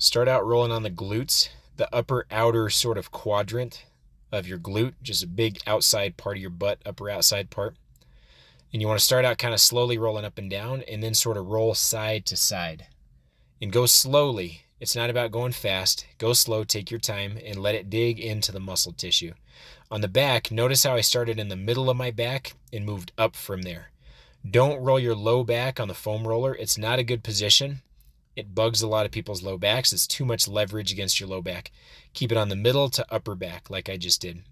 Start out rolling on the glutes, the upper outer sort of quadrant of your glute, just a big outside part of your butt, upper outside part. And you want to start out kind of slowly rolling up and down and then sort of roll side to side. And go slowly. It's not about going fast. Go slow, take your time, and let it dig into the muscle tissue. On the back, notice how I started in the middle of my back and moved up from there. Don't roll your low back on the foam roller. It's not a good position. It bugs a lot of people's low backs. It's too much leverage against your low back. Keep it on the middle to upper back like I just did.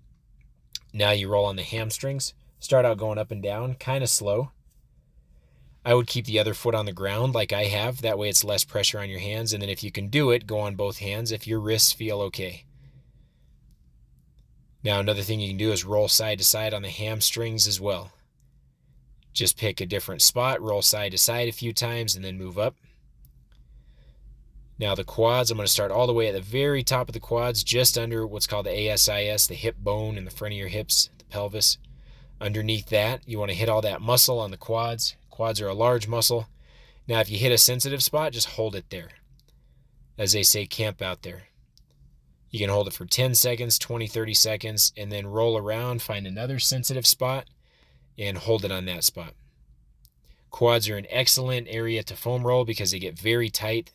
Now you roll on the hamstrings. Start out going up and down, kind of slow. I would keep the other foot on the ground like I have. That way it's less pressure on your hands. And then if you can do it, go on both hands if your wrists feel okay. Now another thing you can do is roll side to side on the hamstrings as well. Just pick a different spot, roll side to side a few times, and then move up. Now the quads, I'm going to start all the way at the very top of the quads, just under what's called the ASIS, the hip bone in the front of your hips, the pelvis. Underneath that, you want to hit all that muscle on the quads. Quads are a large muscle. Now if you hit a sensitive spot, just hold it there. As they say, camp out there. You can hold it for 10 seconds, 20, 30 seconds, and then roll around, find another sensitive spot, and hold it on that spot. Quads are an excellent area to foam roll because they get very tight.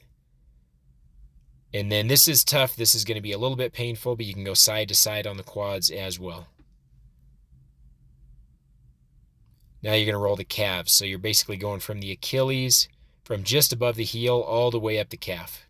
And then this is tough. This is going to be a little bit painful, but you can go side to side on the quads as well. Now you're going to roll the calves. So you're basically going from the Achilles, from just above the heel, all the way up the calf.